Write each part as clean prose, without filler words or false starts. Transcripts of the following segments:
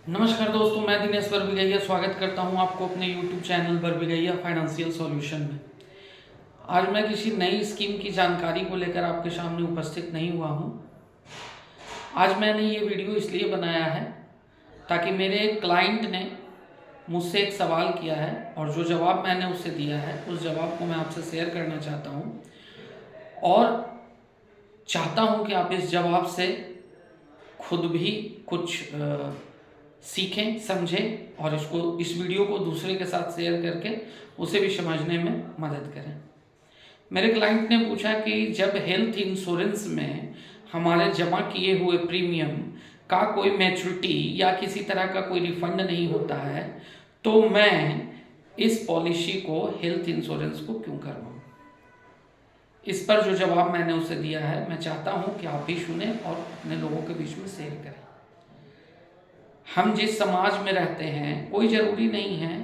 नमस्कार दोस्तों, मैं दिनेश बरबिगैया स्वागत करता हूं आपको अपने YouTube चैनल बरबिगैया फाइनेंशियल सॉल्यूशन में। आज मैं किसी नई स्कीम की जानकारी को लेकर आपके सामने उपस्थित नहीं हुआ हूं। आज मैंने ये वीडियो इसलिए बनाया है ताकि मेरे एक क्लाइंट ने मुझसे एक सवाल किया है और जो जवाब मैंने उससे दिया है उस जवाब को मैं आपसे शेयर करना चाहता हूँ और चाहता हूँ कि आप इस जवाब से खुद भी कुछ सीखें, समझें और इस वीडियो को दूसरे के साथ शेयर करके उसे भी समझने में मदद करें। मेरे क्लाइंट ने पूछा कि जब हेल्थ इंश्योरेंस में हमारे जमा किए हुए प्रीमियम का कोई मैच्योरिटी या किसी तरह का कोई रिफंड नहीं होता है तो मैं इस पॉलिसी को हेल्थ इंश्योरेंस को क्यों करवाऊँ। इस पर जो जवाब मैंने उसे दिया है मैं चाहता हूँ कि आप भी सुने और अपने लोगों के बीच में शेयर करें। हम जिस समाज में रहते हैं कोई ज़रूरी नहीं है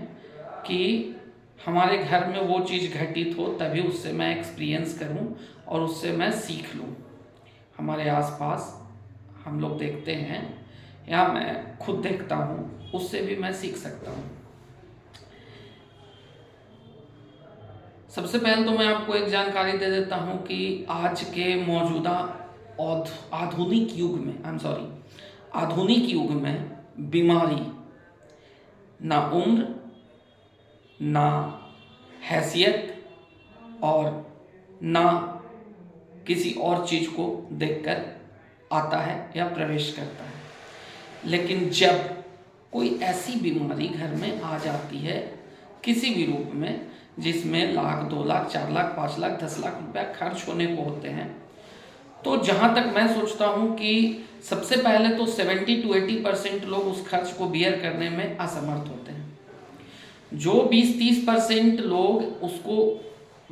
कि हमारे घर में वो चीज़ घटित हो तभी उससे मैं एक्सपीरियंस करूं और उससे मैं सीख लूं। हमारे आसपास हम लोग देखते हैं या मैं खुद देखता हूं, उससे भी मैं सीख सकता हूं। सबसे पहले तो मैं आपको एक जानकारी दे देता हूं कि आज के मौजूदा आधुनिक युग में बीमारी ना उम्र, ना हैसियत और ना किसी और चीज़ को देखकर आता है या प्रवेश करता है। लेकिन जब कोई ऐसी बीमारी घर में आ जाती है किसी भी रूप में जिसमें लाख, 2 लाख, 4 लाख, 5 लाख, 10 लाख रुपया खर्च होने को होते हैं, तो जहाँ तक मैं सोचता हूँ कि सबसे पहले तो 70 to 80% लोग उस खर्च को बियर करने में असमर्थ होते हैं। जो 20-30% लोग उसको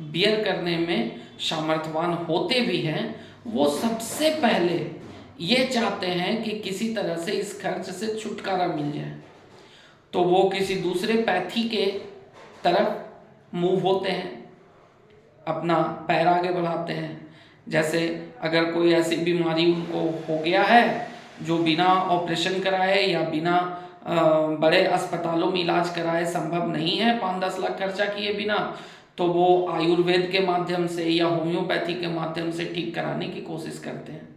बियर करने में सामर्थ्यवान होते भी हैं, वो सबसे पहले ये चाहते हैं कि किसी तरह से इस खर्च से छुटकारा मिल जाए, तो वो किसी दूसरे पैथी के तरफ मूव होते हैं, अपना पैर आगे बढ़ाते हैं। जैसे अगर कोई ऐसी बीमारी उनको हो गया है जो बिना ऑपरेशन कराए या बिना बड़े अस्पतालों में इलाज कराए संभव नहीं है 5-10 लाख खर्चा किए बिना, तो वो आयुर्वेद के माध्यम से या होम्योपैथी के माध्यम से ठीक कराने की कोशिश करते हैं।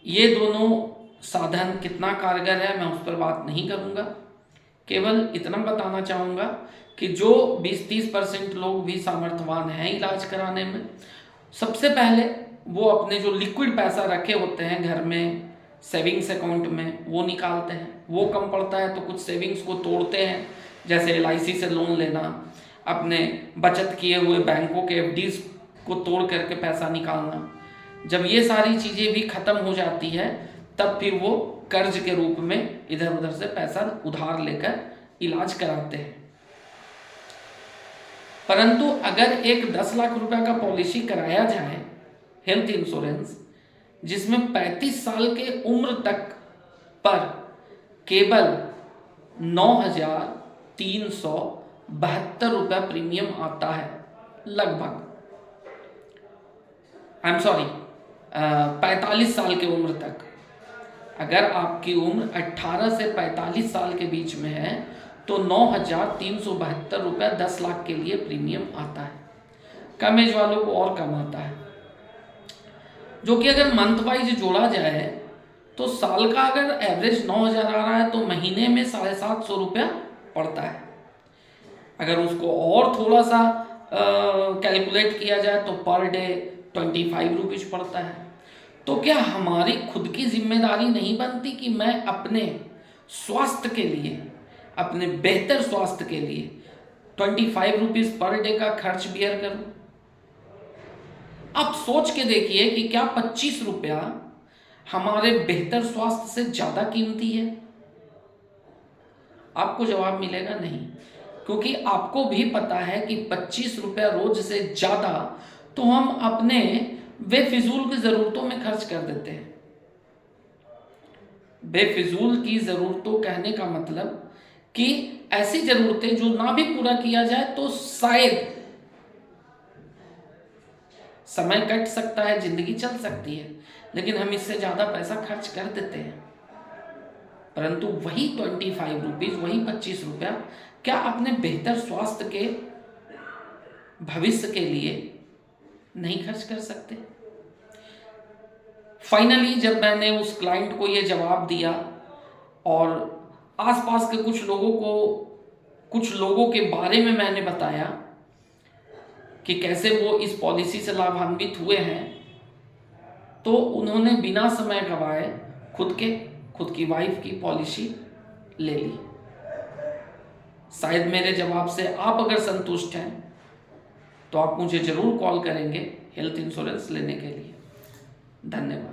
ये दोनों साधन कितना कारगर है मैं उस पर बात नहीं करूँगा, केवल इतना बताना चाहूँगा कि जो 20-30% लोग भी सामर्थ्यवान हैं इलाज कराने में, सबसे पहले वो अपने जो लिक्विड पैसा रखे होते हैं घर में सेविंग्स अकाउंट में वो निकालते हैं। वो कम पड़ता है तो कुछ सेविंग्स को तोड़ते हैं, जैसे LIC से लोन लेना, अपने बचत किए हुए बैंकों के FDs को तोड़ करके पैसा निकालना। जब ये सारी चीज़ें भी खत्म हो जाती है तब फिर वो कर्ज के रूप में इधर उधर से पैसा उधार लेकर इलाज कराते हैं। परंतु अगर एक 10 लाख रुपए का पॉलिसी कराया जाए हेल्थ इंश्योरेंस, जिसमें 35 साल के उम्र तक पर केवल 9,372 रुपये प्रीमियम आता है, लगभग 45 साल के उम्र तक। अगर आपकी उम्र 18 से 45 साल के बीच में है तो 9,372 रुपये 10 लाख के लिए प्रीमियम आता है। कम एज वालों को और कम आता है, जो कि अगर मंथ वाइज जोड़ा जाए तो साल का अगर एवरेज 9,000 आ रहा है तो महीने में 750 रुपया पड़ता है। अगर उसको और थोड़ा सा कैलकुलेट किया जाए तो पर डे 25 रुपीज़ पड़ता है। तो क्या हमारी खुद की जिम्मेदारी नहीं बनती कि मैं अपने स्वास्थ्य के लिए, अपने बेहतर स्वास्थ्य के लिए 25 रुपीज़ पर डे का खर्च बियर करूं? आप सोच के देखिए कि क्या 25 रुपया हमारे बेहतर स्वास्थ्य से ज़्यादा कीमती है? आपको जवाब मिलेगा नहीं, क्योंकि आपको भी पता है कि 25 रुपया रोज से ज़्यादा तो हम अपने बेफिजूल की ज़रूरतों में खर्च कर देते हैं। बेफिजूल की ज़रूरतों कहने का मतलब कि ऐसी ज़रूरतें जो ना भी पूरा किया जाए तो शायद समय कट सकता है, ज़िंदगी चल सकती है, लेकिन हम इससे ज़्यादा पैसा खर्च कर देते हैं। परंतु वही 25 रुपीज़, वही 25 रुपया क्या अपने बेहतर स्वास्थ्य के भविष्य के लिए नहीं खर्च कर सकते? फाइनली जब मैंने उस क्लाइंट को ये जवाब दिया और आसपास के कुछ लोगों के बारे में मैंने बताया कि कैसे वो इस पॉलिसी से लाभान्वित हुए हैं, तो उन्होंने बिना समय गवाए खुद की वाइफ की पॉलिसी ले ली। शायद मेरे जवाब से आप अगर संतुष्ट हैं तो आप मुझे ज़रूर कॉल करेंगे हेल्थ इंश्योरेंस लेने के लिए। धन्यवाद।